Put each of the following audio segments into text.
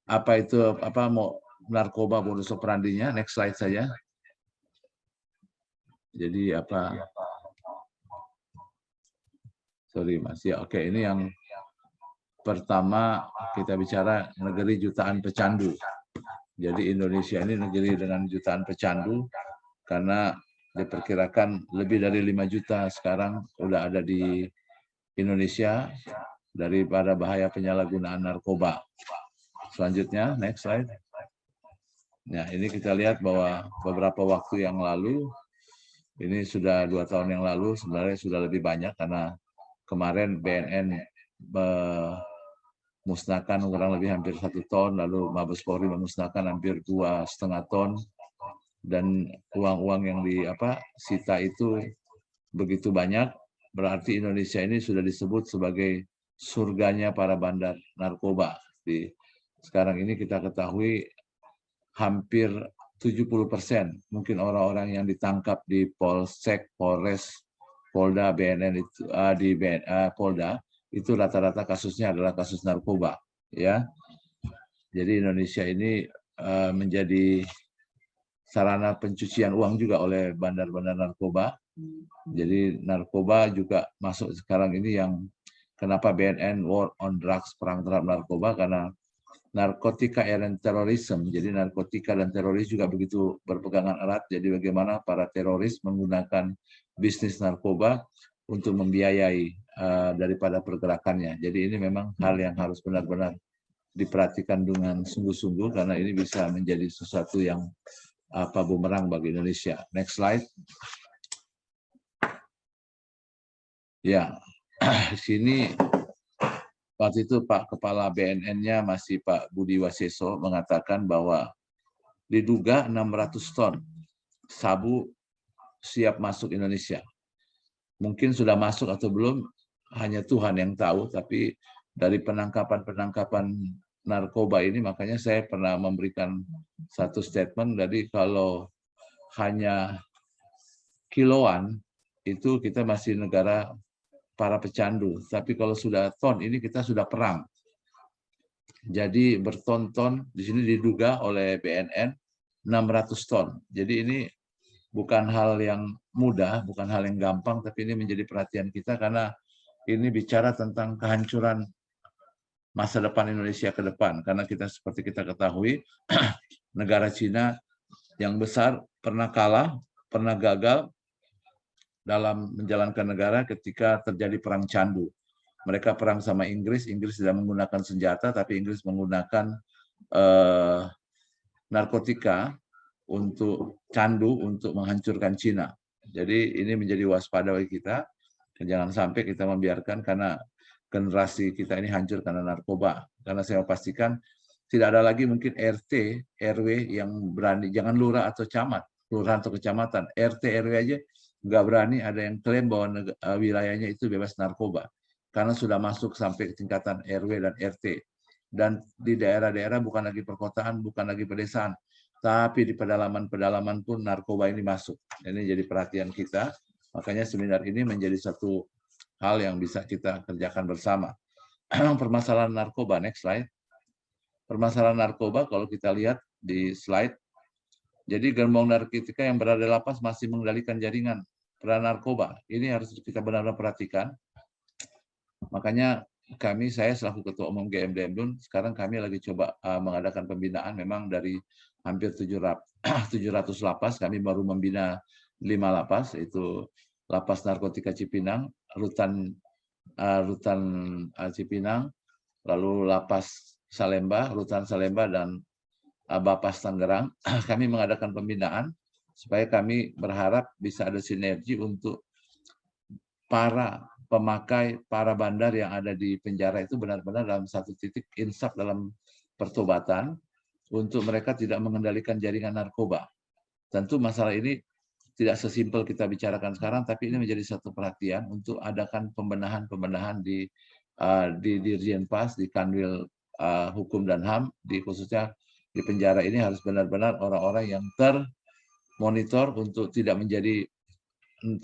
apa itu apa mau narkoba modus operandinya. Next slide saja. Jadi apa? Sorry Mas ya. Oke, ini yang pertama kita bicara negeri jutaan pecandu. Jadi Indonesia ini negeri dengan jutaan pecandu karena diperkirakan lebih dari 5 juta sekarang udah ada di Indonesia daripada bahaya penyalahgunaan narkoba. Selanjutnya, next slide. Nah, ini kita lihat bahwa beberapa waktu yang lalu, ini sudah 2 tahun yang lalu, sebenarnya sudah lebih banyak karena kemarin BNN musnahkan kurang lebih hampir 1 ton, lalu Mabes Polri memusnahkan hampir 2,5 ton, dan uang-uang yang disita itu begitu banyak, berarti Indonesia ini sudah disebut sebagai surganya para bandar narkoba. Sekarang ini kita ketahui hampir 70% mungkin orang-orang yang ditangkap di Polsek, Polres, Polda, BNN itu di Polda itu rata-rata kasusnya adalah kasus narkoba, ya. Jadi Indonesia ini menjadi sarana pencucian uang juga oleh bandar-bandar narkoba. Jadi narkoba juga masuk sekarang ini yang kenapa BNN War on Drugs, perang terhadap narkoba, karena narkotika and terrorism. Jadi narkotika dan teroris juga begitu berpegangan erat. Jadi bagaimana para teroris menggunakan bisnis narkoba untuk membiayai daripada pergerakannya. Jadi ini memang hal yang harus benar-benar diperhatikan dengan sungguh-sungguh karena ini bisa menjadi sesuatu yang bumerang bagi Indonesia. Next slide. Ya, di sini waktu itu Pak Kepala BNN-nya masih Pak Budi Waseso mengatakan bahwa diduga 600 ton sabu siap masuk Indonesia. Mungkin sudah masuk atau belum, hanya Tuhan yang tahu, tapi dari penangkapan-penangkapan narkoba ini, makanya saya pernah memberikan satu statement, jadi kalau hanya kiloan, itu kita masih negara para pecandu. Tapi kalau sudah ton, ini kita sudah perang. Jadi berton-ton, di sini diduga oleh BNN 600 ton. Jadi ini bukan hal yang mudah, bukan hal yang gampang, tapi ini menjadi perhatian kita karena ini bicara tentang kehancuran masa depan Indonesia ke depan. Karena kita seperti kita ketahui, negara Cina yang besar pernah kalah, pernah gagal dalam menjalankan negara ketika terjadi perang candu. Mereka perang sama Inggris, Inggris tidak menggunakan senjata, tapi Inggris menggunakan narkotika untuk candu untuk menghancurkan Cina. Jadi ini menjadi waspada bagi kita. Jangan sampai kita membiarkan karena generasi kita ini hancur karena narkoba. Karena saya pastikan tidak ada lagi mungkin RT, RW yang berani, jangan lurah atau camat, lurah atau kecamatan, RT, RW aja nggak berani ada yang klaim bahwa wilayahnya itu bebas narkoba. Karena sudah masuk sampai tingkatan RW dan RT. Dan di daerah-daerah bukan lagi perkotaan, bukan lagi pedesaan, tapi di pedalaman-pedalaman pun narkoba ini masuk. Ini jadi perhatian kita. Makanya seminar ini menjadi satu hal yang bisa kita kerjakan bersama. Permasalahan narkoba, next slide. Permasalahan narkoba kalau kita lihat di slide, jadi gerbong narkotika yang berada di lapas masih mengendalikan jaringan peran narkoba. Ini harus kita benar-benar perhatikan. Makanya saya selaku Ketua Umum GMDM DUN, sekarang kami lagi coba mengadakan pembinaan, memang dari hampir 700 lapas, kami baru membina 5 lapas, yaitu Lapas Narkotika Cipinang, Rutan Cipinang, lalu Lapas Salemba, Rutan Salemba, dan Bapas Tangerang. Kami mengadakan pembinaan, supaya kami berharap bisa ada sinergi untuk para pemakai, para bandar yang ada di penjara itu benar-benar dalam satu titik insaf dalam pertobatan untuk mereka tidak mengendalikan jaringan narkoba. Tentu masalah ini tidak sesimpel kita bicarakan sekarang, tapi ini menjadi satu perhatian untuk adakan pembenahan di Dirjen Pas, di Kanwil Hukum dan HAM, khususnya di penjara ini harus benar-benar orang-orang yang termonitor untuk tidak menjadi 70%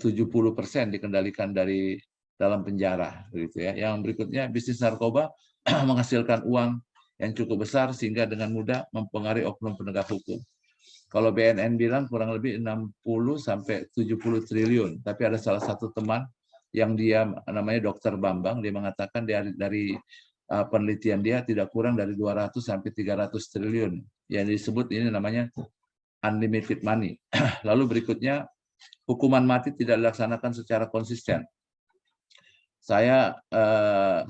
dikendalikan dari dalam penjara, begitu ya. Yang berikutnya, bisnis narkoba menghasilkan uang yang cukup besar sehingga dengan mudah mempengaruhi oknum penegak hukum. Kalau BNN bilang kurang lebih 60 sampai 70 triliun, tapi ada salah satu teman yang dia namanya Dr. Bambang, dia mengatakan dari penelitian dia tidak kurang dari 200 sampai 300 triliun. Yang disebut ini namanya unlimited money. Lalu berikutnya, hukuman mati tidak dilaksanakan secara konsisten. Saya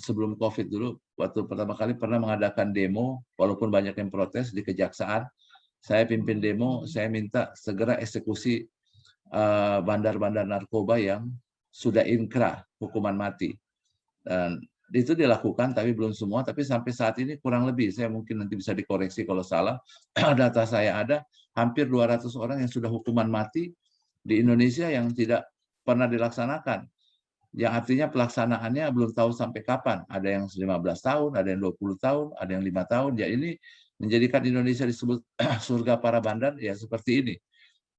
sebelum COVID dulu, waktu pertama kali pernah mengadakan demo, walaupun banyak yang protes di Kejaksaan, saya pimpin demo, saya minta segera eksekusi bandar-bandar narkoba yang sudah inkrah hukuman mati. Dan itu dilakukan, tapi belum semua. Tapi sampai saat ini kurang lebih, saya mungkin nanti bisa dikoreksi kalau salah, data saya ada hampir 200 orang yang sudah hukuman mati di Indonesia yang tidak pernah dilaksanakan. Yang artinya pelaksanaannya belum tahu sampai kapan. Ada yang 15 tahun, ada yang 20 tahun, ada yang 5 tahun. Ya ini menjadikan Indonesia disebut surga para bandar ya seperti ini.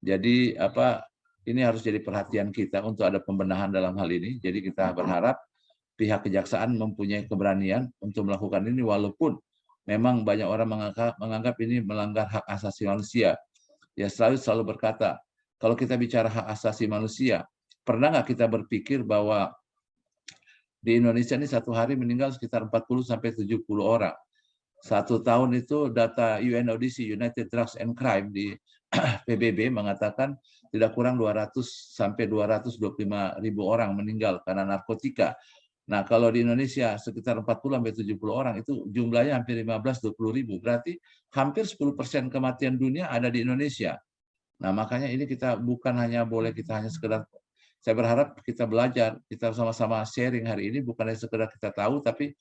Jadi ini harus jadi perhatian kita untuk ada pembenahan dalam hal ini. Jadi kita berharap pihak kejaksaan mempunyai keberanian untuk melakukan ini walaupun memang banyak orang menganggap ini melanggar hak asasi manusia. Ya selalu berkata, kalau kita bicara hak asasi manusia, pernah nggak kita berpikir bahwa di Indonesia ini satu hari meninggal sekitar 40 sampai 70 orang. Satu tahun itu data UNODC, United Drugs and Crime di PBB mengatakan tidak kurang 200 sampai 225 ribu orang meninggal karena narkotika. Nah, kalau di Indonesia sekitar 40 sampai 70 orang itu jumlahnya hampir 15-20 ribu. Berarti hampir 10% kematian dunia ada di Indonesia. Nah, makanya ini kita bukan hanya boleh kita hanya sekedar, saya berharap kita belajar, kita sama-sama sharing hari ini bukan hanya sekedar kita tahu, tapi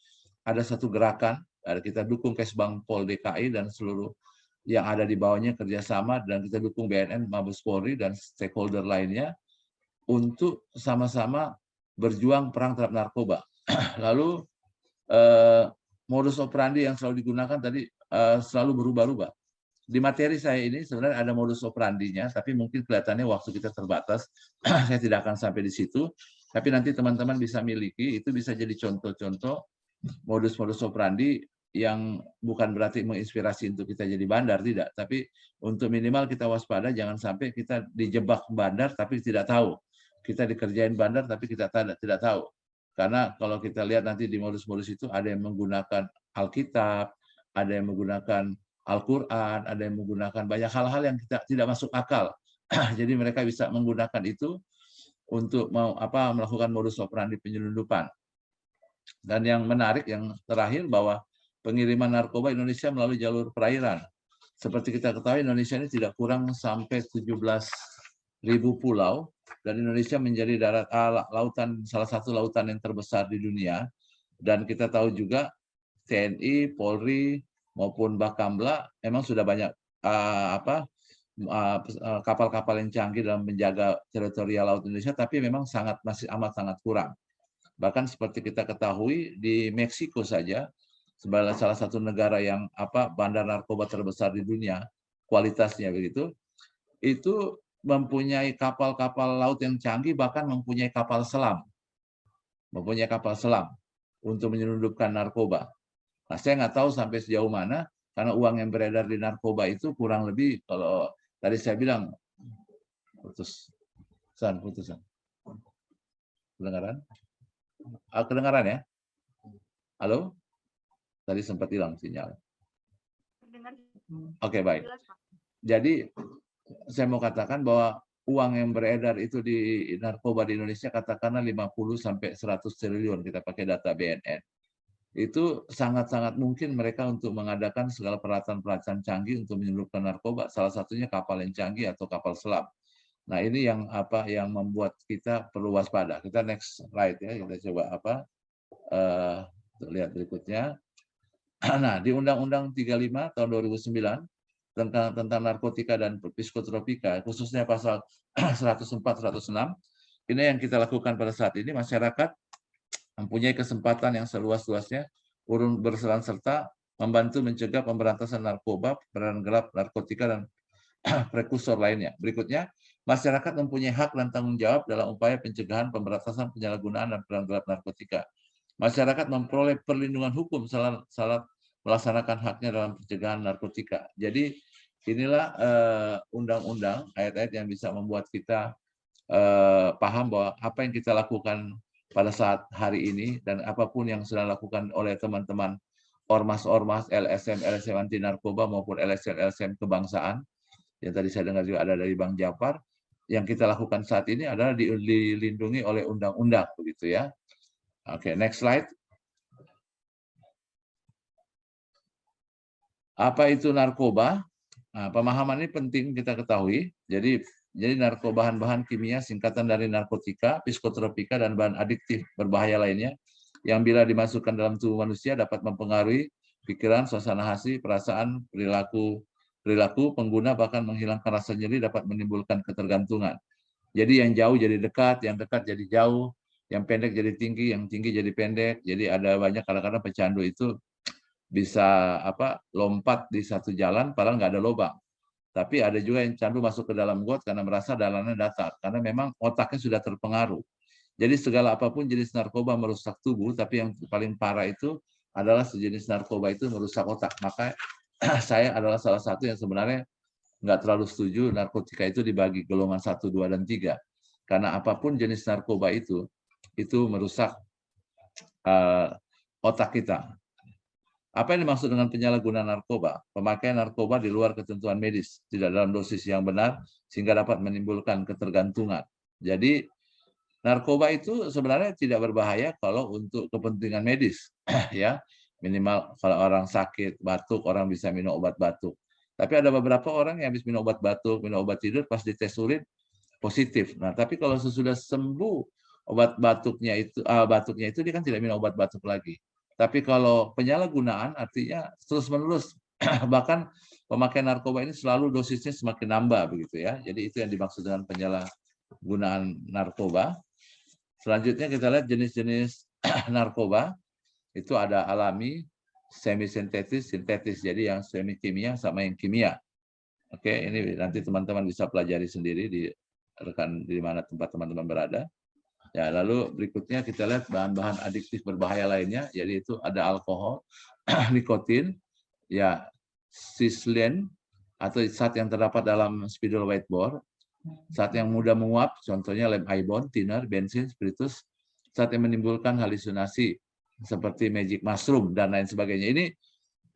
ada satu gerakan, kita dukung Kesbang Pol DKI dan seluruh yang ada di bawahnya kerjasama, dan kita dukung BNN, Mabes Polri, dan stakeholder lainnya untuk sama-sama berjuang perang terhadap narkoba. Lalu modus operandi yang selalu digunakan tadi selalu berubah-ubah. Di materi saya ini sebenarnya ada modus operandinya, tapi mungkin kelihatannya waktu kita terbatas, saya tidak akan sampai di situ. Tapi nanti teman-teman bisa miliki, itu bisa jadi contoh-contoh modus-modus operandi yang bukan berarti menginspirasi untuk kita jadi bandar, tidak. Tapi untuk minimal kita waspada, jangan sampai kita dijebak bandar tapi tidak tahu. Kita dikerjain bandar tapi kita tidak tahu. Karena kalau kita lihat nanti di modus-modus itu ada yang menggunakan Alkitab, ada yang menggunakan Al-Quran, ada yang menggunakan banyak hal-hal yang tidak masuk akal. Jadi mereka bisa menggunakan itu untuk melakukan modus operandi penyelundupan. Dan yang menarik, yang terakhir, bahwa pengiriman narkoba Indonesia melalui jalur perairan. Seperti kita ketahui, Indonesia ini tidak kurang sampai 17.000 pulau, dan Indonesia menjadi lautan, salah satu lautan yang terbesar di dunia. Dan kita tahu juga TNI, Polri, maupun Bakamla memang sudah banyak kapal-kapal yang canggih dalam menjaga teritorial laut Indonesia, tapi memang masih amat sangat kurang. Bahkan seperti kita ketahui di Meksiko saja, sebagai salah satu negara yang bandar narkoba terbesar di dunia, kualitasnya begitu, itu mempunyai kapal-kapal laut yang canggih, bahkan mempunyai kapal selam untuk menyelundupkan narkoba. Nah, saya nggak tahu sampai sejauh mana, karena uang yang beredar di narkoba itu kurang lebih, kalau tadi saya bilang putusan. Kedengaran ya? Halo? Tadi sempat hilang sinyal. Oke, baik. Jadi saya mau katakan bahwa uang yang beredar itu di narkoba di Indonesia katakanlah 50 sampai 100 triliun, kita pakai data BNN. Itu sangat-sangat mungkin mereka untuk mengadakan segala peralatan-peralatan canggih untuk menyelundupkan narkoba, salah satunya kapal yang canggih atau kapal selam. Nah, ini yang membuat kita perlu waspada. Kita next slide ya, kita coba lihat berikutnya. Nah, di Undang-Undang 35 tahun 2009 tentang narkotika dan psikotropika, khususnya pasal 104-106, ini yang kita lakukan pada saat ini. Masyarakat mempunyai kesempatan yang seluas-luasnya urun berperan serta membantu mencegah pemberantasan narkoba, peredaran gelap, narkotika, dan prekursor lainnya. Berikutnya, masyarakat mempunyai hak dan tanggung jawab dalam upaya pencegahan, pemberantasan, penyalahgunaan, dan peredaran gelap narkotika. Masyarakat memperoleh perlindungan hukum melaksanakan haknya dalam pencegahan narkotika. Jadi inilah undang-undang, ayat-ayat yang bisa membuat kita paham bahwa apa yang kita lakukan pada saat hari ini dan apapun yang sudah dilakukan oleh teman-teman ormas-ormas, LSM anti narkoba maupun LSM kebangsaan, yang tadi saya dengar juga ada dari Bang Jafar, yang kita lakukan saat ini adalah dilindungi oleh undang-undang, begitu ya. Oke, next slide. Apa itu narkoba? Nah, pemahaman ini penting kita ketahui. Jadi narkoba bahan-bahan kimia singkatan dari narkotika, psikotropika, dan bahan adiktif berbahaya lainnya yang bila dimasukkan dalam tubuh manusia dapat mempengaruhi pikiran, suasana hati, perasaan, perilaku pengguna, bahkan menghilangkan rasa nyeri, dapat menimbulkan ketergantungan. Jadi yang jauh jadi dekat, yang dekat jadi jauh, yang pendek jadi tinggi, yang tinggi jadi pendek. Jadi ada banyak kadang-kadang pecandu itu bisa lompat di satu jalan padahal nggak ada lubang. Tapi ada juga yang candu masuk ke dalam got karena merasa dalamnya datar, karena memang otaknya sudah terpengaruh. Jadi segala apapun jenis narkoba merusak tubuh, tapi yang paling parah itu adalah sejenis narkoba itu merusak otak. Maka saya adalah salah satu yang sebenarnya nggak terlalu setuju narkotika itu dibagi golongan 1, 2, dan 3. Karena apapun jenis narkoba itu merusak otak kita. Apa yang dimaksud dengan penyalahgunaan narkoba? Pemakaian narkoba di luar ketentuan medis, tidak dalam dosis yang benar, sehingga dapat menimbulkan ketergantungan. Jadi, narkoba itu sebenarnya tidak berbahaya kalau untuk kepentingan medis. Ya, minimal kalau orang sakit, batuk, orang bisa minum obat batuk. Tapi ada beberapa orang yang habis minum obat batuk, minum obat tidur, pas dites urin, positif. Nah, tapi kalau sesudah sembuh obat batuknya itu dia kan tidak minum obat batuk lagi. Tapi kalau penyalahgunaan artinya terus-menerus, bahkan pemakaian narkoba ini selalu dosisnya semakin nambah begitu ya. Jadi itu yang dimaksud dengan penyalahgunaan narkoba. Selanjutnya kita lihat jenis-jenis narkoba. Itu ada alami, semi sintetis, sintetis. Jadi yang semi kimia sama yang kimia. Oke, ini nanti teman-teman bisa pelajari sendiri di rekan di mana tempat teman-teman berada. Ya, lalu berikutnya kita lihat bahan-bahan adiktif berbahaya lainnya, yaitu ada alkohol, nikotin, ya, sislin atau zat yang terdapat dalam spidol whiteboard, zat yang mudah menguap, contohnya lem ibon, thinner, bensin, spiritus, zat yang menimbulkan halusinasi seperti magic mushroom dan lain sebagainya.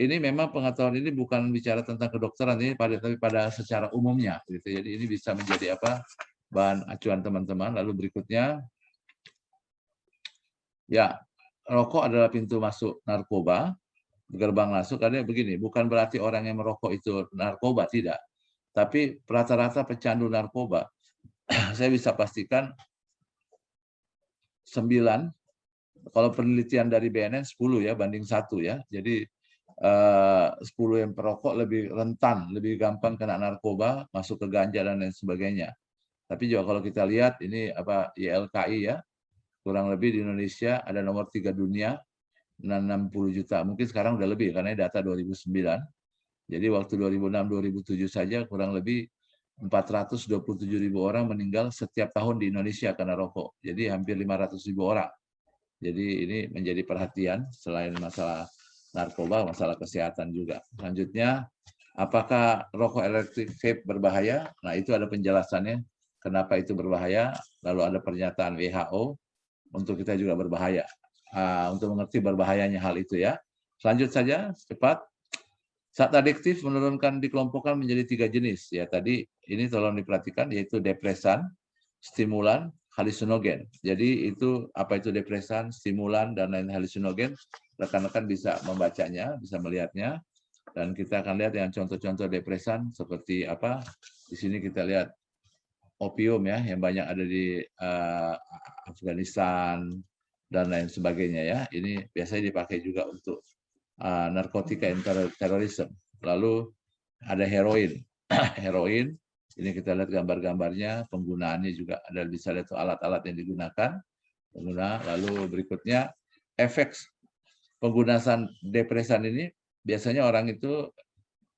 Ini memang pengetahuan ini bukan bicara tentang kedokteran ini, tapi pada secara umumnya, gitu. Jadi ini bisa menjadi bahan acuan teman-teman. Lalu berikutnya. Ya, rokok adalah pintu masuk narkoba, gerbang masuk. Karena begini, bukan berarti orang yang merokok itu narkoba, tidak. Tapi rata-rata pecandu narkoba, saya bisa pastikan 9, kalau penelitian dari BNN 10 ya, banding 1 ya. Jadi 10 yang perokok lebih rentan, lebih gampang kena narkoba, masuk ke ganja dan lain sebagainya. Tapi juga kalau kita lihat ini YLKI ya, kurang lebih di Indonesia ada nomor 3 dunia, 60 juta. Mungkin sekarang udah lebih, karena data 2009. Jadi waktu 2006-2007 saja kurang lebih 427.000 orang meninggal setiap tahun di Indonesia karena rokok. Jadi hampir 500.000 orang. Jadi ini menjadi perhatian selain masalah narkoba, masalah kesehatan juga. Selanjutnya, apakah rokok elektrik vape berbahaya? Nah, itu ada penjelasannya kenapa itu berbahaya. Lalu ada pernyataan WHO untuk kita juga berbahaya. Untuk mengerti berbahayanya hal itu ya. Selanjut saja, cepat. Zat adiktif menurunkan dikelompokkan menjadi 3 jenis. Ya, tadi ini tolong diperhatikan, yaitu depresan, stimulan, halusinogen. Jadi itu apa itu depresan, stimulan, dan lain halusinogen. Rekan-rekan bisa membacanya, bisa melihatnya. Dan kita akan lihat yang contoh-contoh depresan seperti apa. Di sini kita lihat opium ya, yang banyak ada di Afghanistan dan lain sebagainya ya. Ini biasanya dipakai juga untuk narkotika terorisme. Lalu ada heroin. Heroin, ini kita lihat gambar-gambarnya, penggunaannya juga ada, bisa lihat alat-alat yang digunakan. Lalu berikutnya efek penggunaan depresan ini, biasanya orang itu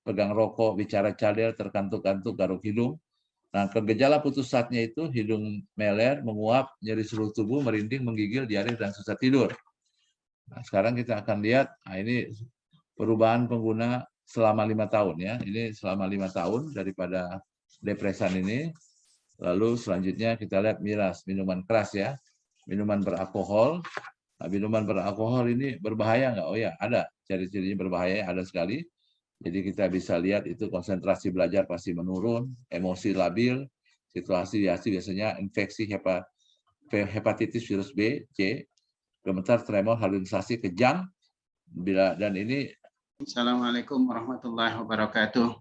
pegang rokok, bicara cadel, terkantuk-kantuk, garuk hidung. Nah, gejala putus asa-nya itu hidung meler, menguap, nyeri seluruh tubuh, merinding, menggigil, diare, dan susah tidur. Nah, sekarang kita akan lihat, ini perubahan pengguna selama 5 tahun ya. Ini selama 5 tahun daripada depresan ini. Lalu selanjutnya kita lihat miras, minuman keras ya, minuman beralkohol. Nah, minuman beralkohol ini berbahaya nggak? Oh ya, ada. Ciri-cirinya berbahaya, ada sekali. Jadi kita bisa lihat itu konsentrasi belajar pasti menurun, emosi labil, situasi biasanya infeksi hepatitis virus B, C, gemetar, tremor, halusinasi, kejang, dan ini. Assalamualaikum warahmatullahi wabarakatuh.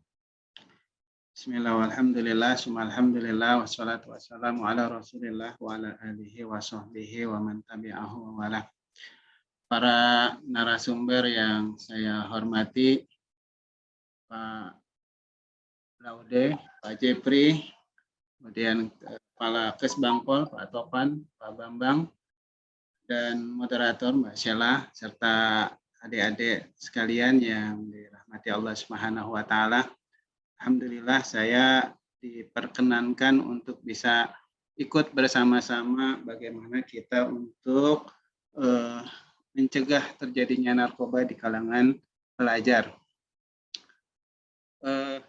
Bismillah, walhamdulillah, alhamdulillah, wassalatu wassalamu ala rasulillah wa ala alihi wa sahbihi wa man tabi'ahu wa wala. Para narasumber yang saya hormati, Pak Laude, Pak Jepri, kemudian Kepala Kesbangpol, Pak Topan, Pak Bambang, dan moderator Mbak Sheila, serta adik-adik sekalian yang dirahmati Allah Subhanahu wa Ta'ala. Alhamdulillah saya diperkenankan untuk bisa ikut bersama-sama bagaimana kita untuk mencegah terjadinya narkoba di kalangan pelajar.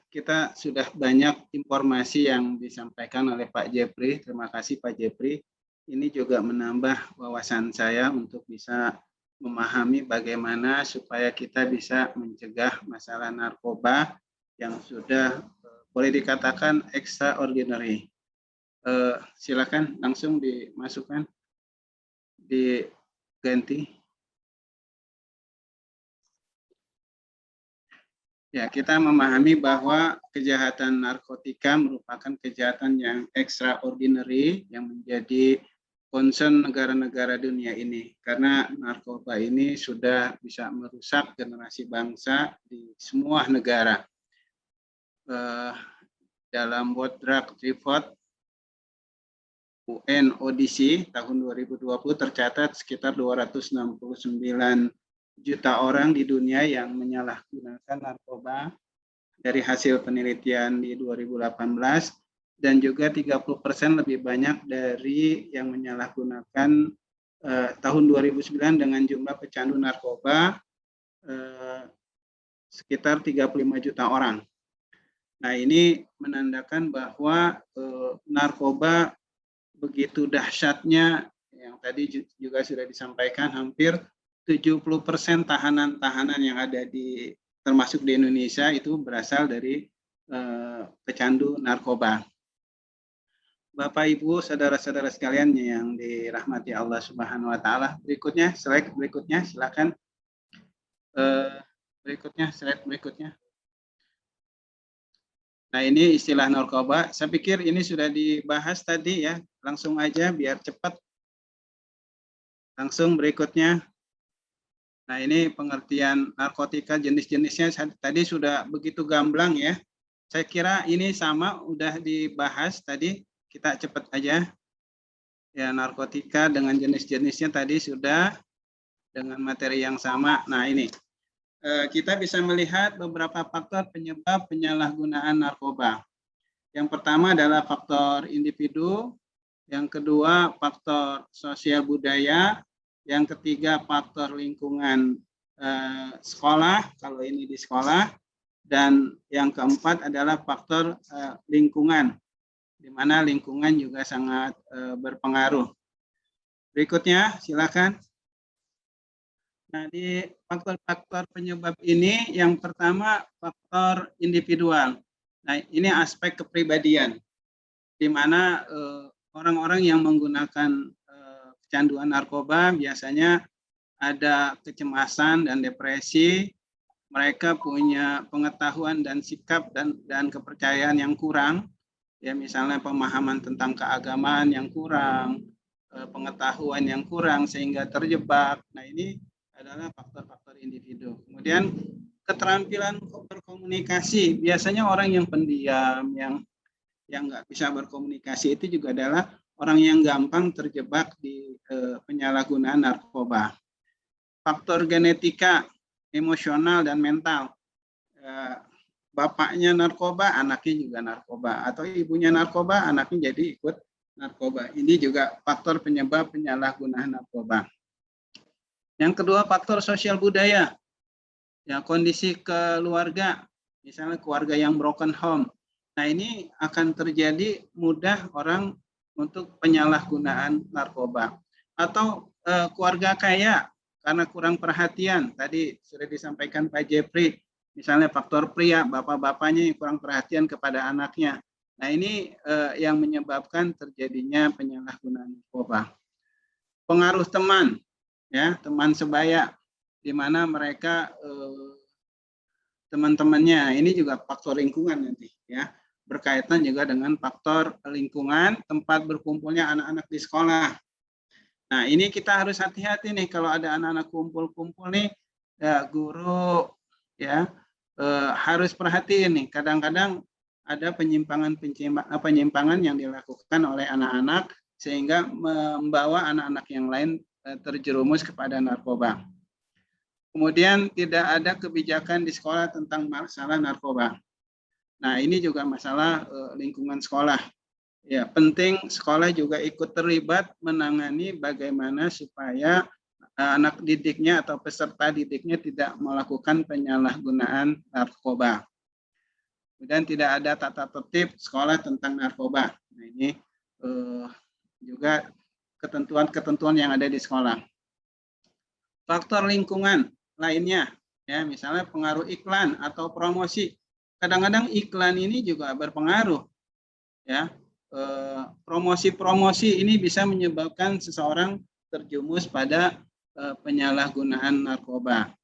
Kita sudah banyak informasi yang disampaikan oleh Pak Jepri. Terima kasih Pak Jepri. Ini juga menambah wawasan saya untuk bisa memahami bagaimana supaya kita bisa mencegah masalah narkoba yang sudah boleh dikatakan extraordinary. Silakan langsung dimasukkan, diganti. Ya, kita memahami bahwa kejahatan narkotika merupakan kejahatan yang extraordinary yang menjadi concern negara-negara dunia ini, karena narkoba ini sudah bisa merusak generasi bangsa di semua negara. Dalam World Drug Report UNODC tahun 2020 tercatat sekitar 269 juta orang di dunia yang menyalahgunakan narkoba dari hasil penelitian di 2018, dan juga 30% lebih banyak dari yang menyalahgunakan tahun 2009 dengan jumlah pecandu narkoba sekitar 35 juta orang. Nah, ini menandakan bahwa narkoba begitu dahsyatnya, yang tadi juga sudah disampaikan, hampir 70% tahanan-tahanan yang ada termasuk di Indonesia itu berasal dari pecandu narkoba. Bapak Ibu, saudara-saudara sekalian yang dirahmati Allah Subhanahu wa Ta'ala, berikutnya, slide berikutnya, silakan. Slide berikutnya. Nah, ini istilah narkoba. Saya pikir ini sudah dibahas tadi ya. Langsung aja biar cepat. Langsung berikutnya. Nah, ini pengertian narkotika, jenis-jenisnya tadi sudah begitu gamblang ya. Saya kira ini sama udah dibahas tadi. Kita cepat aja. Ya, narkotika dengan jenis-jenisnya tadi sudah dengan materi yang sama. Nah, ini. Kita bisa melihat beberapa faktor penyebab penyalahgunaan narkoba. Yang pertama adalah faktor individu, yang kedua faktor sosial budaya, yang ketiga faktor lingkungan sekolah, kalau ini di sekolah, dan yang keempat adalah faktor lingkungan, di mana lingkungan juga sangat berpengaruh. Berikutnya, silakan. Nah, di faktor-faktor penyebab ini, yang pertama faktor individual. Nah, ini aspek kepribadian, di mana orang-orang yang menggunakan kecanduan narkoba biasanya ada kecemasan dan depresi, mereka punya pengetahuan dan sikap dan kepercayaan yang kurang, ya misalnya pemahaman tentang keagamaan yang kurang, pengetahuan yang kurang sehingga terjebak. Nah, ini adalah faktor-faktor individu. Kemudian keterampilan berkomunikasi, biasanya orang yang pendiam, yang nggak bisa berkomunikasi itu juga adalah orang yang gampang terjebak di penyalahgunaan narkoba. Faktor genetika, emosional dan mental. Bapaknya narkoba, anaknya juga narkoba, atau ibunya narkoba, anaknya jadi ikut narkoba. Ini juga faktor penyebab penyalahgunaan narkoba. Yang kedua, faktor sosial budaya. Ya, kondisi keluarga, misalnya keluarga yang broken home. Nah, ini akan terjadi mudah orang untuk penyalahgunaan narkoba. Atau keluarga kaya karena kurang perhatian. Tadi sudah disampaikan Pak Jepri, misalnya faktor pria, bapak-bapaknya yang kurang perhatian kepada anaknya. Nah, ini yang menyebabkan terjadinya penyalahgunaan narkoba. Pengaruh teman, ya, teman sebaya, di mana mereka teman-temannya, ini juga faktor lingkungan nanti, ya, berkaitan juga dengan faktor lingkungan tempat berkumpulnya anak-anak di sekolah. Nah, ini kita harus hati-hati nih kalau ada anak-anak kumpul-kumpul nih, ya, guru, ya, harus perhatiin nih. Kadang-kadang ada penyimpangan yang dilakukan oleh anak-anak sehingga membawa anak-anak yang lain terjerumus kepada narkoba. Kemudian tidak ada kebijakan di sekolah tentang masalah narkoba. Nah, ini juga masalah lingkungan sekolah. Ya, penting sekolah juga ikut terlibat menangani bagaimana supaya anak didiknya atau peserta didiknya tidak melakukan penyalahgunaan narkoba. Kemudian tidak ada tata tertib sekolah tentang narkoba. Nah, ini juga ketentuan-ketentuan yang ada di sekolah. Faktor lingkungan lainnya, ya, misalnya pengaruh iklan atau promosi. Kadang-kadang iklan ini juga berpengaruh, ya. Promosi-promosi ini bisa menyebabkan seseorang terjumus pada penyalahgunaan narkoba.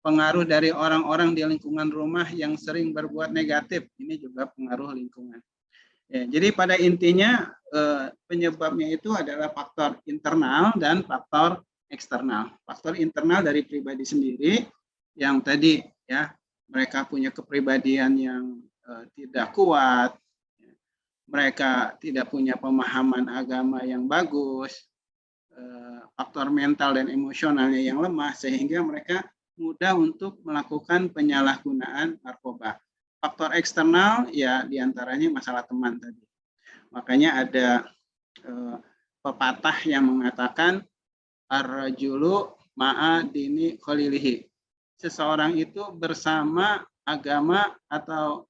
Pengaruh dari orang-orang di lingkungan rumah yang sering berbuat negatif, ini juga pengaruh lingkungan. Ya, jadi pada intinya penyebabnya itu adalah faktor internal dan faktor eksternal. Faktor internal dari pribadi sendiri yang tadi, ya, mereka punya kepribadian yang tidak kuat, mereka tidak punya pemahaman agama yang bagus, faktor mental dan emosionalnya yang lemah sehingga mereka mudah untuk melakukan penyalahgunaan narkoba. Faktor eksternal ya diantaranya masalah teman tadi. Makanya ada pepatah yang mengatakan ar-rajulu ma'a dini khalilihi. Seseorang itu bersama agama atau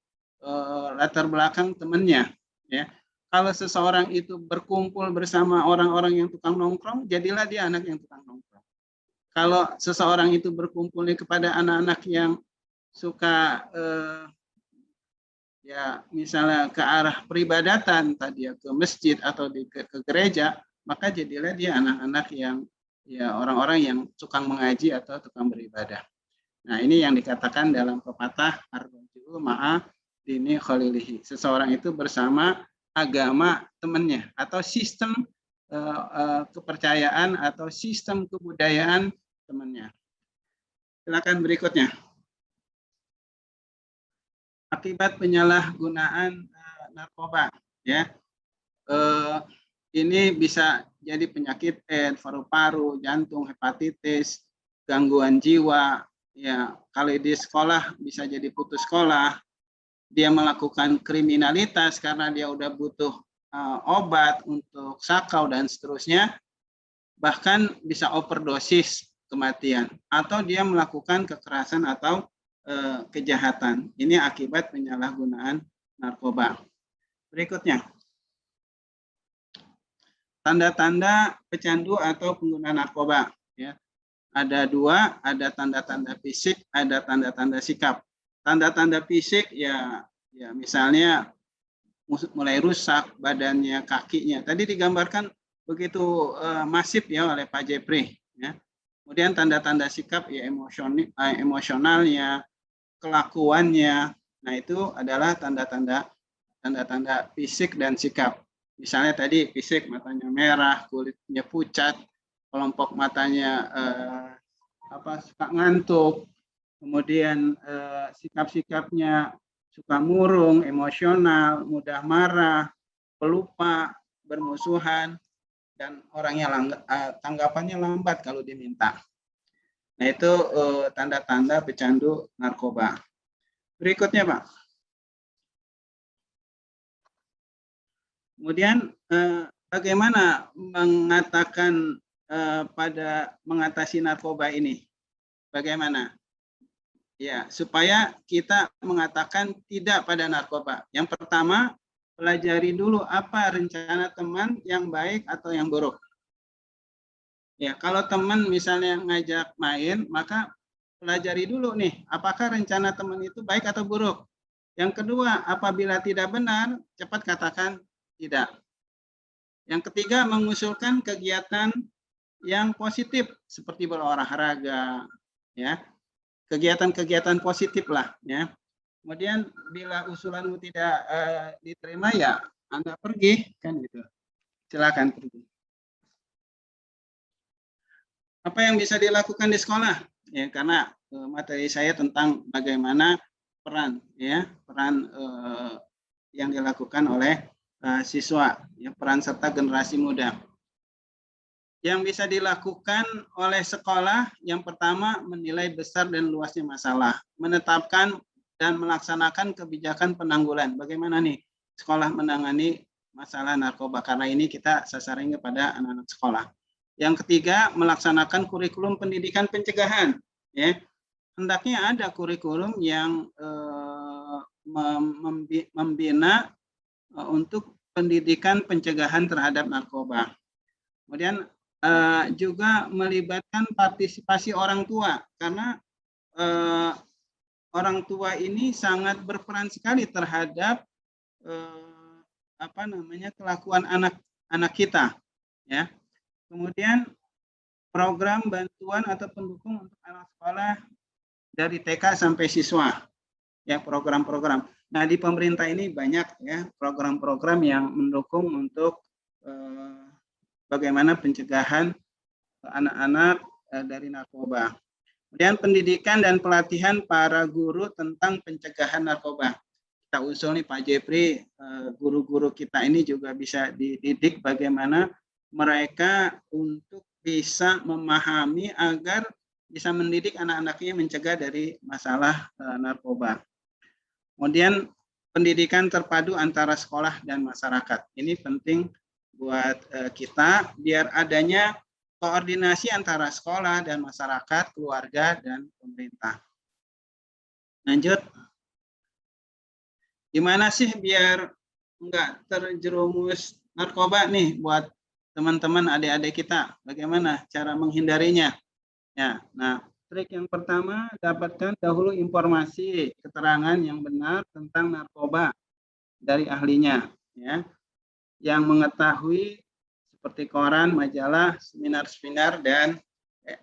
latar belakang temannya, ya. Kalau seseorang itu berkumpul bersama orang-orang yang tukang nongkrong, jadilah dia anak yang tukang nongkrong. Kalau seseorang itu berkumpul kepada anak-anak yang suka ya misalnya ke arah peribadatan tadi ya, ke masjid atau ke gereja, maka jadilah dia anak-anak yang ya orang-orang yang tukang mengaji atau tukang beribadah. Nah, ini yang dikatakan dalam pepatah ar-rajulu ma'a dini khalilihi. Seseorang itu bersama agama temannya atau sistem kepercayaan atau sistem kebudayaan temannya. Silakan berikutnya. Akibat penyalahgunaan narkoba, ya. Ini bisa jadi penyakit paru-paru, jantung, hepatitis, gangguan jiwa, ya. Kalau di sekolah bisa jadi putus sekolah, dia melakukan kriminalitas karena dia udah butuh obat untuk sakau dan seterusnya, bahkan bisa overdosis kematian, atau dia melakukan kekerasan atau kejahatan. Ini akibat penyalahgunaan narkoba. Berikutnya, tanda-tanda pecandu atau pengguna narkoba. Ya, ada dua, ada tanda-tanda fisik, ada tanda-tanda sikap. Tanda-tanda fisik ya misalnya mulai rusak badannya, kakinya. Tadi digambarkan begitu masif ya oleh Pak Jepri. Ya. Kemudian tanda-tanda sikap ya emosionalnya, kelakuannya. Nah, itu adalah tanda-tanda fisik dan sikap. Misalnya tadi fisik matanya merah, kulitnya pucat, kelompok matanya suka ngantuk, kemudian sikap-sikapnya suka murung, emosional, mudah marah, pelupa, bermusuhan, dan orangnya tanggapannya lambat kalau diminta. Nah, itu tanda-tanda pecandu narkoba. Berikutnya, Pak. Kemudian bagaimana mengatakan pada mengatasi narkoba ini? Bagaimana? Ya, supaya kita mengatakan tidak pada narkoba. Yang pertama, pelajari dulu apa rencana teman yang baik atau yang buruk. Ya, kalau teman misalnya ngajak main, maka pelajari dulu nih, apakah rencana teman itu baik atau buruk. Yang kedua, apabila tidak benar, cepat katakan tidak. Yang ketiga, mengusulkan kegiatan yang positif seperti berolahraga, ya, kegiatan-kegiatan positif lah, ya. Kemudian bila usulanmu tidak diterima, ya Anda pergi, kan gitu. Silakan pergi. Apa yang bisa dilakukan di sekolah? Ya, karena materi saya tentang bagaimana peran, ya, peran yang dilakukan oleh siswa, ya, peran serta generasi muda. Yang bisa dilakukan oleh sekolah, yang pertama menilai besar dan luasnya masalah, menetapkan dan melaksanakan kebijakan penanggulan. Bagaimana nih sekolah menangani masalah narkoba? Karena ini kita sasaran kepada anak-anak sekolah. Yang ketiga, melaksanakan kurikulum pendidikan pencegahan. Ya, hendaknya ada kurikulum yang membina untuk pendidikan pencegahan terhadap narkoba. Kemudian juga melibatkan partisipasi orang tua, karena orang tua ini sangat berperan sekali terhadap kelakuan anak kita, ya. Kemudian program bantuan atau pendukung untuk anak sekolah dari TK sampai siswa, ya, program-program. Nah, di pemerintah ini banyak, ya, program-program yang mendukung untuk bagaimana pencegahan anak-anak dari narkoba. Kemudian pendidikan dan pelatihan para guru tentang pencegahan narkoba. Kita usul nih Pak Jepri, guru-guru kita ini juga bisa dididik bagaimana mereka untuk bisa memahami agar bisa mendidik anak-anaknya mencegah dari masalah narkoba. Kemudian pendidikan terpadu antara sekolah dan masyarakat. Ini penting buat kita biar adanya koordinasi antara sekolah dan masyarakat, keluarga, dan pemerintah. Lanjut. Gimana sih biar enggak terjerumus narkoba nih buat teman-teman adik-adik kita? Bagaimana cara menghindarinya? Ya, nah, trik yang pertama, dapatkan dahulu informasi, keterangan yang benar tentang narkoba dari ahlinya, ya, yang mengetahui seperti koran, majalah, seminar-seminar, dan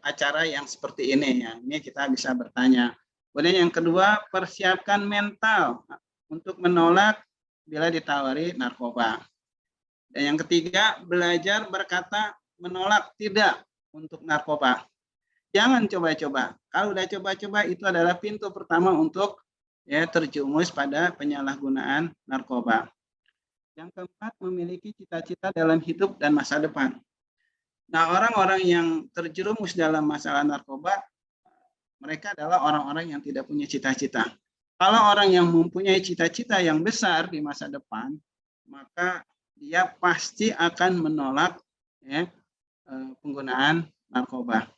acara yang seperti ini, ya. Ini kita bisa bertanya. Kemudian yang kedua, persiapkan mental untuk menolak bila ditawari narkoba. Dan yang ketiga, belajar berkata menolak tidak untuk narkoba. Jangan coba-coba. Kalau udah coba-coba, itu adalah pintu pertama untuk, ya, terjumus pada penyalahgunaan narkoba. Yang keempat, memiliki cita-cita dalam hidup dan masa depan. Nah, orang-orang yang terjerumus dalam masalah narkoba, mereka adalah orang-orang yang tidak punya cita-cita. Kalau orang yang mempunyai cita-cita yang besar di masa depan, maka dia pasti akan menolak, ya, penggunaan narkoba.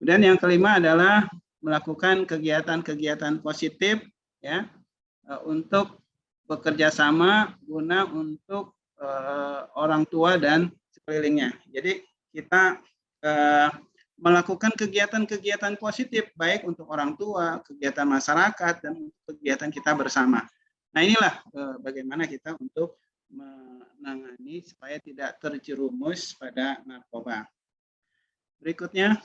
Kemudian yang kelima adalah melakukan kegiatan-kegiatan positif, ya, untuk bekerja sama guna untuk orang tua dan sekelilingnya. Jadi kita melakukan kegiatan-kegiatan positif baik untuk orang tua, kegiatan masyarakat, dan kegiatan kita bersama. Nah, inilah bagaimana kita untuk menangani supaya tidak terjerumus pada narkoba. Berikutnya,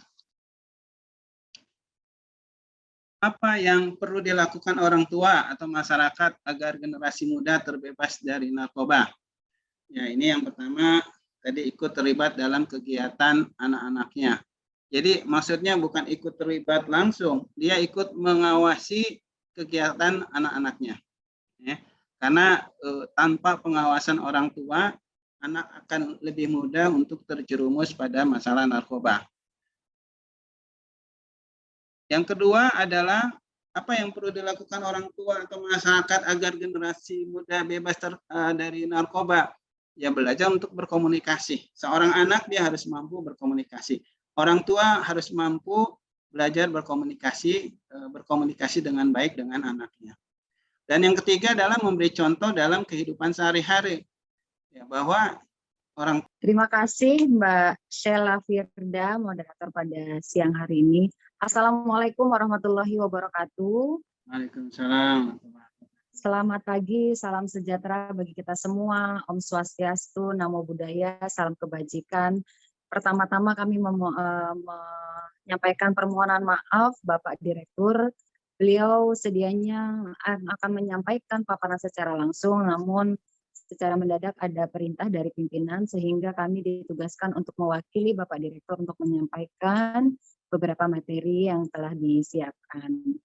apa yang perlu dilakukan orang tua atau masyarakat agar generasi muda terbebas dari narkoba? Ya, ini yang pertama, tadi ikut terlibat dalam kegiatan anak-anaknya. Jadi maksudnya bukan ikut terlibat langsung, dia ikut mengawasi kegiatan anak-anaknya. Ya, karena tanpa pengawasan orang tua, anak akan lebih mudah untuk terjerumus pada masalah narkoba. Yang kedua adalah apa yang perlu dilakukan orang tua atau masyarakat agar generasi muda bebas dari narkoba? Ya, belajar untuk berkomunikasi. Seorang anak dia harus mampu berkomunikasi. Orang tua harus mampu belajar berkomunikasi dengan baik dengan anaknya. Dan yang ketiga adalah memberi contoh dalam kehidupan sehari-hari, ya, bahwa orang. Terima kasih Mbak Sheila Firda, moderator pada siang hari ini. Assalamualaikum warahmatullahi wabarakatuh. Waalaikumsalam. Selamat pagi, salam sejahtera bagi kita semua. Om Swastiastu, Namo Buddhaya, salam kebajikan. Pertama-tama kami menyampaikan permohonan maaf Bapak Direktur. Beliau sedianya akan menyampaikan paparan secara langsung, namun secara mendadak ada perintah dari pimpinan sehingga kami ditugaskan untuk mewakili Bapak Direktur untuk menyampaikan beberapa materi yang telah disiapkan.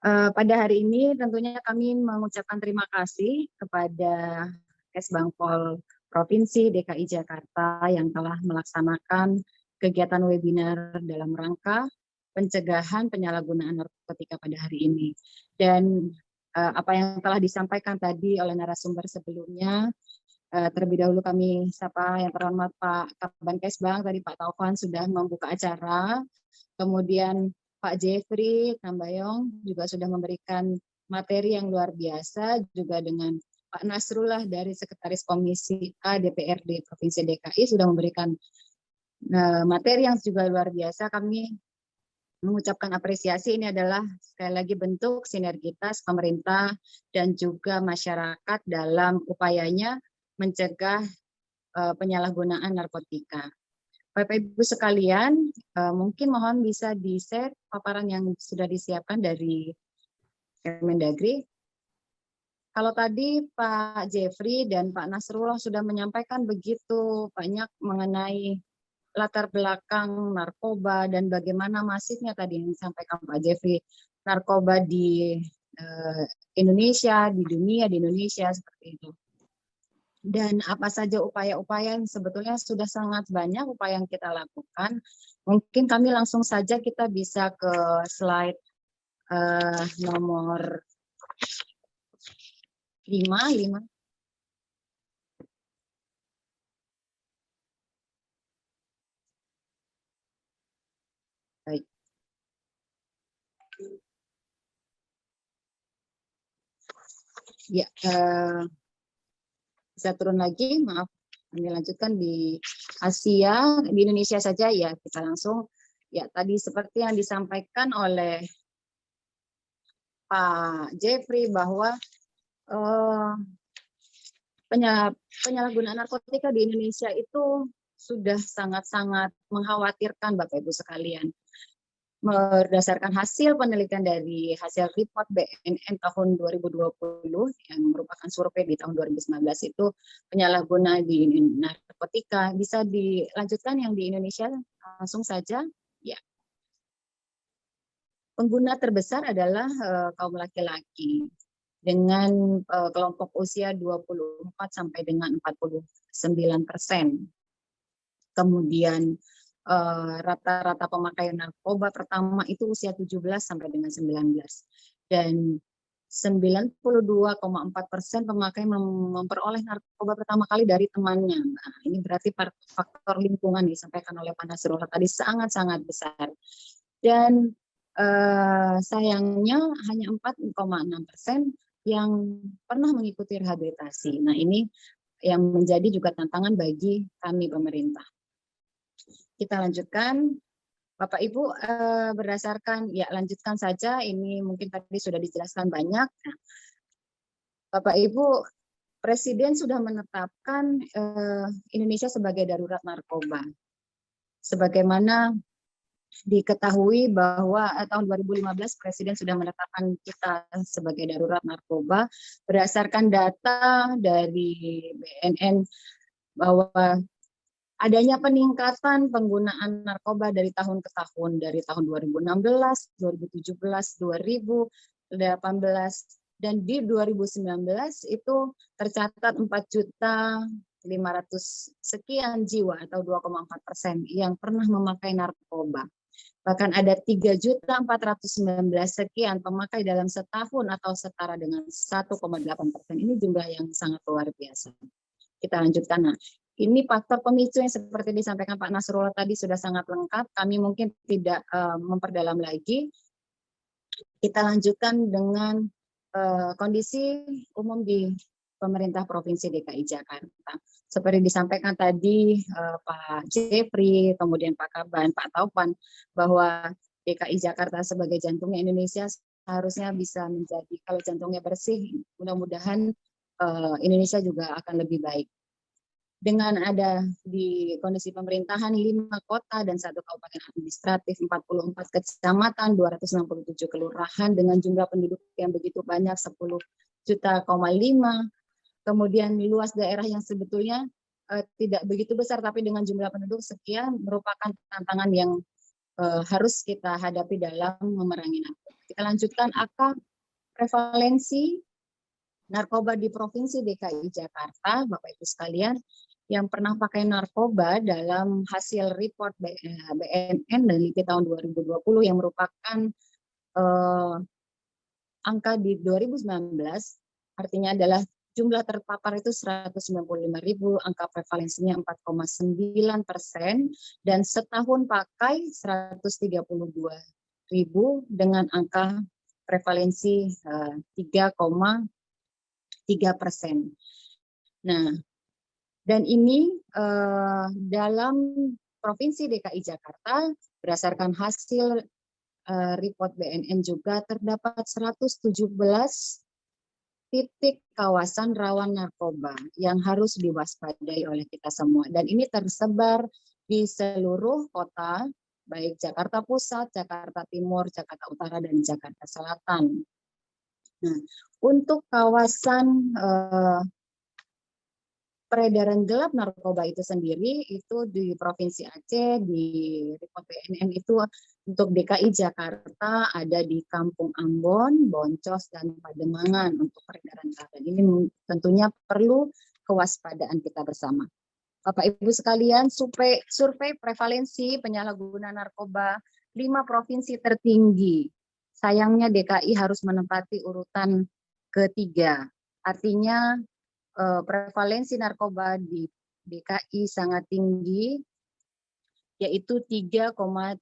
Pada hari ini tentunya kami mengucapkan terima kasih kepada Kesbangpol Provinsi DKI Jakarta yang telah melaksanakan kegiatan webinar dalam rangka pencegahan penyalahgunaan narkotika pada hari ini. Dan apa yang telah disampaikan tadi oleh narasumber sebelumnya, terlebih dahulu kami sapa yang terhormat Pak Kabban Kesbang, tadi Pak Taufan sudah membuka acara, kemudian Pak Jeffrey Tambayong juga sudah memberikan materi yang luar biasa, juga dengan Pak Nasrullah dari Sekretaris Komisi A DPRD Provinsi DKI sudah memberikan materi yang juga luar biasa. Kami mengucapkan apresiasi. Ini adalah sekali lagi bentuk sinergitas pemerintah dan juga masyarakat dalam upayanya mencegah penyalahgunaan narkotika. Bapak Ibu sekalian, mungkin mohon bisa di-share paparan yang sudah disiapkan dari Kemendagri. Kalau tadi Pak Jeffrey dan Pak Nasrullah sudah menyampaikan begitu banyak mengenai latar belakang narkoba dan bagaimana masifnya tadi yang disampaikan Pak Jeffrey, narkoba di Indonesia, di dunia, di Indonesia seperti itu. Dan apa saja upaya-upaya yang sebetulnya sudah sangat banyak upaya yang kita lakukan. Mungkin kami langsung saja kita bisa ke slide nomor 5. Baik. Ya, bisa turun lagi, maaf. Kami lanjutkan di Asia, di Indonesia saja ya, kita langsung. Ya, tadi seperti yang disampaikan oleh Pak Jeffrey bahwa penyalahgunaan narkotika di Indonesia itu sudah sangat-sangat mengkhawatirkan Bapak Ibu sekalian. Berdasarkan hasil penelitian dari hasil report BNN tahun 2020 yang merupakan survei di tahun 2019 itu penyalahgunaan di narkotika. Bisa dilanjutkan yang di Indonesia langsung saja. Ya. Pengguna terbesar adalah kaum laki-laki dengan kelompok usia 24 sampai dengan 49%. Kemudian rata-rata pemakaian narkoba pertama itu usia 17 sampai dengan 19. Dan 92,4% pemakai memperoleh narkoba pertama kali dari temannya. Nah, ini berarti faktor lingkungan disampaikan oleh Pak Nasrullah tadi sangat-sangat besar. Dan sayangnya hanya 4,6% yang pernah mengikuti rehabilitasi. Nah, ini yang menjadi juga tantangan bagi kami pemerintah. Kita lanjutkan, Bapak Ibu, berdasarkan, ya lanjutkan saja, ini mungkin tadi sudah dijelaskan banyak. Bapak Ibu, Presiden sudah menetapkan Indonesia sebagai darurat narkoba. Sebagaimana diketahui bahwa tahun 2015 Presiden sudah menetapkan kita sebagai darurat narkoba berdasarkan data dari BNN bahwa adanya peningkatan penggunaan narkoba dari tahun ke tahun, dari tahun 2016, 2017, 2018, dan di 2019 itu tercatat 4.500.000 sekian jiwa atau 2,4% yang pernah memakai narkoba. Bahkan ada 3.419 sekian pemakai dalam setahun atau setara dengan 1,8%. Ini jumlah yang sangat luar biasa. Kita lanjutkan. Nah, Ini faktor pemicu yang seperti disampaikan Pak Nasrullah tadi sudah sangat lengkap. Kami mungkin tidak memperdalam lagi. Kita lanjutkan dengan kondisi umum di pemerintah Provinsi DKI Jakarta. Seperti disampaikan tadi Pak Jeffrey, kemudian Pak Kaban, Pak Taufan, bahwa DKI Jakarta sebagai jantungnya Indonesia seharusnya bisa menjadi, kalau jantungnya bersih, mudah-mudahan Indonesia juga akan lebih baik. Dengan ada di kondisi pemerintahan 5 kota dan 1 kabupaten administratif, 44 kecamatan, 267 kelurahan dengan jumlah penduduk yang begitu banyak 10,5 juta, kemudian luas daerah yang sebetulnya tidak begitu besar tapi dengan jumlah penduduk sekian merupakan tantangan yang harus kita hadapi dalam memerangi narkoba. Kita lanjutkan angka prevalensi narkoba di Provinsi DKI Jakarta, Bapak Ibu sekalian, yang pernah pakai narkoba dalam hasil report BNN dan LIPI tahun 2020 yang merupakan angka di 2019, artinya adalah jumlah terpapar itu 195.000, angka prevalensinya 4,9%, dan setahun pakai 132.000 dengan angka prevalensi 3,3%. Nah, dan ini dalam Provinsi DKI Jakarta berdasarkan hasil report BNN juga terdapat 117 titik kawasan rawan narkoba yang harus diwaspadai oleh kita semua. Dan ini tersebar di seluruh kota, baik Jakarta Pusat, Jakarta Timur, Jakarta Utara, dan Jakarta Selatan. Nah, untuk kawasan peredaran gelap narkoba itu sendiri, itu di Provinsi Aceh, di report BNN itu untuk DKI Jakarta ada di Kampung Ambon, Boncos, dan Pademangan untuk peredaran gelap. Dan ini tentunya perlu kewaspadaan kita bersama. Bapak Ibu sekalian, survei prevalensi penyalahguna narkoba 5 provinsi tertinggi. Sayangnya DKI harus menempati urutan ketiga. Artinya prevalensi narkoba di DKI sangat tinggi, yaitu 3,3%.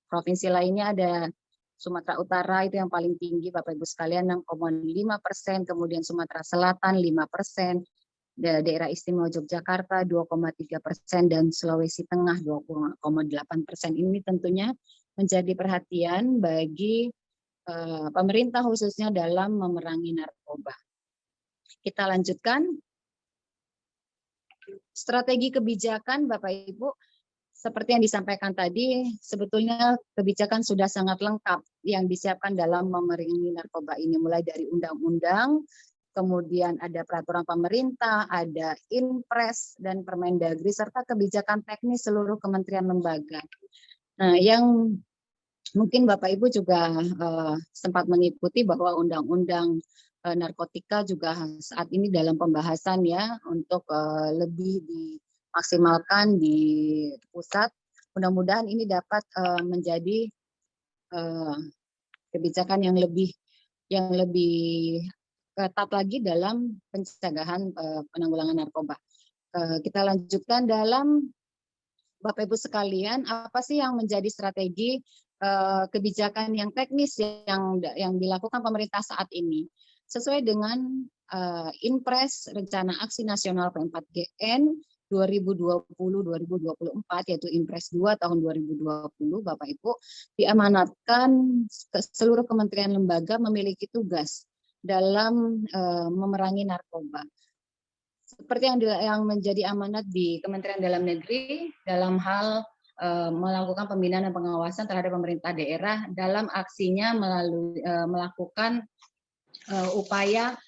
Provinsi lainnya ada Sumatera Utara itu yang paling tinggi, Bapak Ibu sekalian, 6,5%, kemudian Sumatera Selatan 5%, daerah istimewa Yogyakarta 2,3%, dan Sulawesi Tengah 2,8%. Ini tentunya menjadi perhatian bagi pemerintah khususnya dalam memerangi narkoba. Kita lanjutkan. Strategi kebijakan, Bapak Ibu, seperti yang disampaikan tadi, sebetulnya kebijakan sudah sangat lengkap yang disiapkan dalam memerangi narkoba ini, mulai dari undang-undang, kemudian ada peraturan pemerintah, ada Inpres dan Permendagri, serta kebijakan teknis seluruh kementerian lembaga. Nah, yang mungkin Bapak Ibu juga sempat mengikuti bahwa undang-undang narkotika juga saat ini dalam pembahasan ya untuk lebih dimaksimalkan di pusat. Mudah-mudahan ini dapat menjadi kebijakan yang lebih ketat lagi dalam pencegahan penanggulangan narkoba. Kita lanjutkan dalam Bapak Ibu sekalian, apa sih yang menjadi strategi kebijakan yang teknis yang dilakukan pemerintah saat ini? Sesuai dengan Inpres Rencana Aksi Nasional P4GN 2020-2024, yaitu Inpres 2 tahun 2020, Bapak Ibu, diamanatkan ke seluruh kementerian lembaga memiliki tugas dalam memerangi narkoba. Seperti yang menjadi amanat di Kementerian Dalam Negeri dalam hal melakukan pembinaan dan pengawasan terhadap pemerintah daerah dalam aksinya melalui melakukan upaya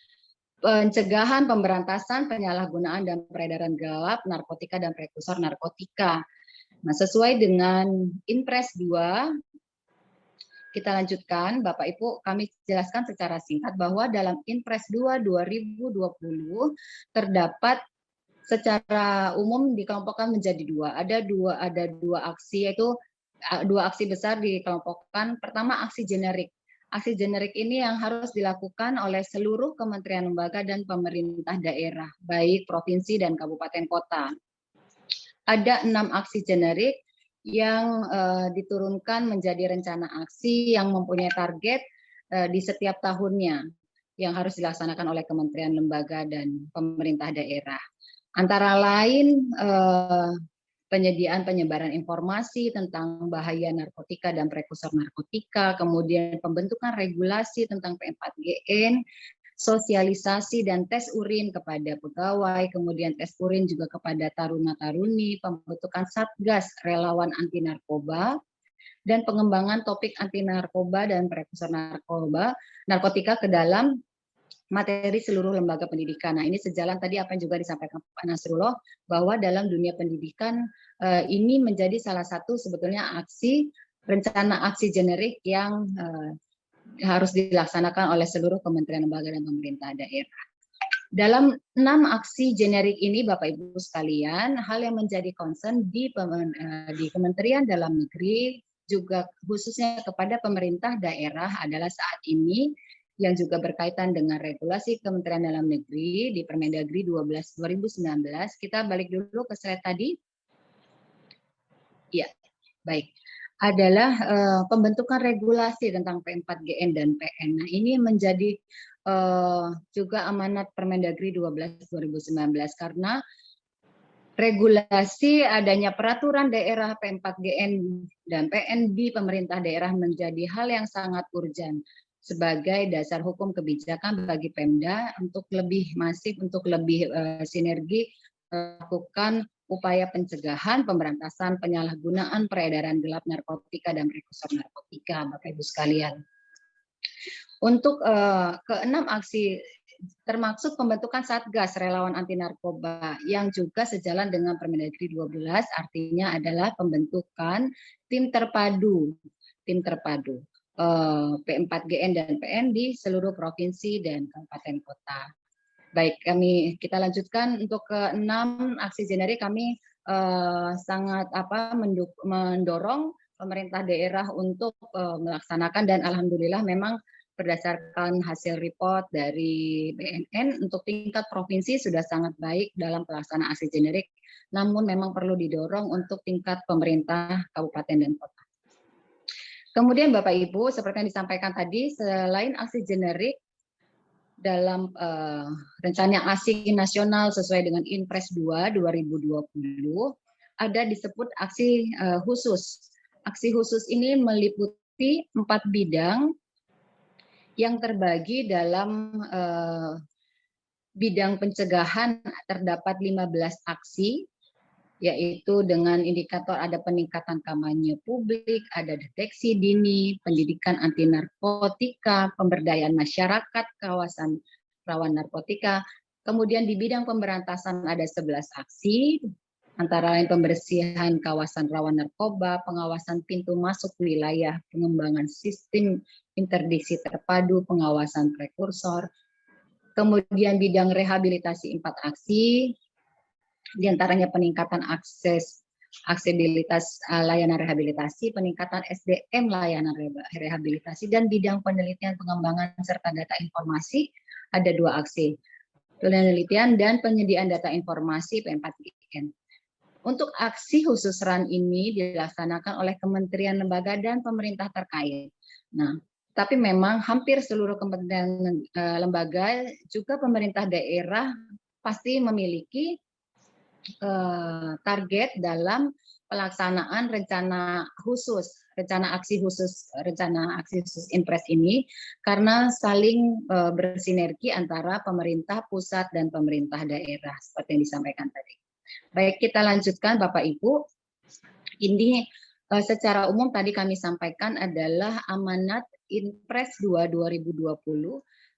pencegahan, pemberantasan, penyalahgunaan dan peredaran gelap narkotika dan prekursor narkotika. Nah, sesuai dengan Inpres 2, kita lanjutkan, Bapak Ibu, kami jelaskan secara singkat bahwa dalam Inpres 2 2020 terdapat secara umum dikelompokkan menjadi dua. Ada dua aksi, yaitu dua aksi besar dikelompokkan. Pertama, aksi generik. aksi generik ini yang harus dilakukan oleh seluruh kementerian lembaga dan pemerintah daerah, baik provinsi dan kabupaten kota. Ada 6 aksi generik yang diturunkan menjadi rencana aksi yang mempunyai target di setiap tahunnya yang harus dilaksanakan oleh kementerian lembaga dan pemerintah daerah. Antara lain penyediaan penyebaran informasi tentang bahaya narkotika dan prekursor narkotika, kemudian pembentukan regulasi tentang P4GN, sosialisasi dan tes urin kepada pegawai, kemudian tes urin juga kepada taruna-taruni, pembentukan satgas relawan anti narkoba, dan pengembangan topik anti narkoba dan prekursor narkotika ke dalam materi seluruh lembaga pendidikan. Nah, ini sejalan tadi apa yang juga disampaikan Pak Nasrullah, bahwa dalam dunia pendidikan ini menjadi salah satu sebetulnya rencana aksi generik yang harus dilaksanakan oleh seluruh kementerian lembaga dan pemerintah daerah. Dalam 6 aksi generik ini, Bapak Ibu sekalian, hal yang menjadi concern di Kementerian Dalam Negeri, juga khususnya kepada pemerintah daerah adalah saat ini yang juga berkaitan dengan regulasi Kementerian Dalam Negeri di Permendagri 12/2019. Kita balik dulu ke slide tadi. Ya, baik. Adalah pembentukan regulasi tentang P4GN dan PN. Nah, ini menjadi juga amanat Permendagri 12/2019 karena regulasi adanya peraturan daerah P4GN dan PN di pemerintah daerah menjadi hal yang sangat urgent sebagai dasar hukum kebijakan bagi Pemda untuk lebih masif, untuk lebih sinergi melakukan upaya pencegahan, pemberantasan, penyalahgunaan, peredaran gelap narkotika dan prekursor narkotika, Bapak Ibu sekalian. Untuk keenam aksi termaksud pembentukan Satgas Relawan Anti Narkoba yang juga sejalan dengan Permendagri 12, artinya adalah pembentukan tim terpadu P4GN dan PN di seluruh provinsi dan kabupaten kota. Baik, kita lanjutkan untuk ke-6 aksi generik. Kami sangat mendorong pemerintah daerah untuk melaksanakan, dan alhamdulillah memang berdasarkan hasil report dari BNN untuk tingkat provinsi sudah sangat baik dalam pelaksanaan aksi generik, namun memang perlu didorong untuk tingkat pemerintah kabupaten dan kota. Kemudian Bapak Ibu, seperti yang disampaikan tadi, selain aksi generik dalam rencana aksi nasional sesuai dengan Inpres 2 2020, ada disebut aksi khusus. Aksi khusus ini meliputi 4 bidang yang terbagi dalam bidang pencegahan terdapat 15 aksi, yaitu dengan indikator ada peningkatan kampanye publik, ada deteksi dini, pendidikan anti narkotika, pemberdayaan masyarakat kawasan rawan narkotika. Kemudian di bidang pemberantasan ada 11 aksi, antara lain pembersihan kawasan rawan narkoba, pengawasan pintu masuk wilayah, pengembangan sistem interdiksi terpadu, pengawasan prekursor. Kemudian bidang rehabilitasi 4 aksi, diantaranya peningkatan aksesibilitas layanan rehabilitasi, peningkatan SDM layanan rehabilitasi, dan bidang penelitian, pengembangan, serta data informasi ada 2 aksi, penelitian dan penyediaan data informasi P4GN. Untuk aksi khusus RAN ini dilaksanakan oleh kementerian lembaga dan pemerintah terkait. Nah, tapi memang hampir seluruh kementerian lembaga juga pemerintah daerah pasti memiliki target dalam pelaksanaan rencana aksi khusus Inpres ini, karena saling bersinergi antara pemerintah pusat dan pemerintah daerah seperti yang disampaikan tadi. Baik, kita lanjutkan Bapak Ibu. Ini secara umum tadi kami sampaikan adalah amanat Inpres 2 2020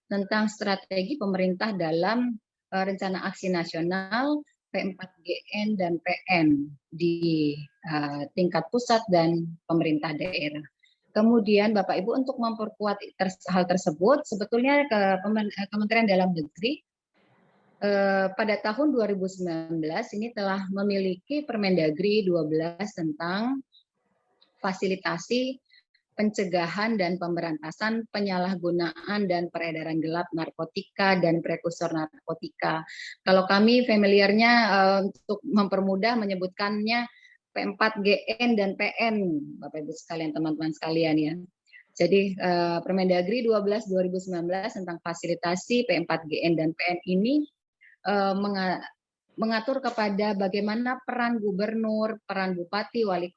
tentang strategi pemerintah dalam rencana aksi nasional P4GN dan PN di tingkat pusat dan pemerintah daerah. Kemudian Bapak Ibu, untuk memperkuat hal tersebut, sebetulnya Kementerian Dalam Negeri pada tahun 2019 ini telah memiliki Permendagri 12 tentang fasilitasi pencegahan dan pemberantasan penyalahgunaan dan peredaran gelap narkotika dan prekursor narkotika. Kalau kami familiarnya untuk mempermudah menyebutkannya P4GN dan PN, Bapak Ibu sekalian, teman-teman sekalian ya. Jadi Permendagri 12 2019 tentang fasilitasi P4GN dan PN ini mengatur kepada bagaimana peran gubernur, peran bupati, wali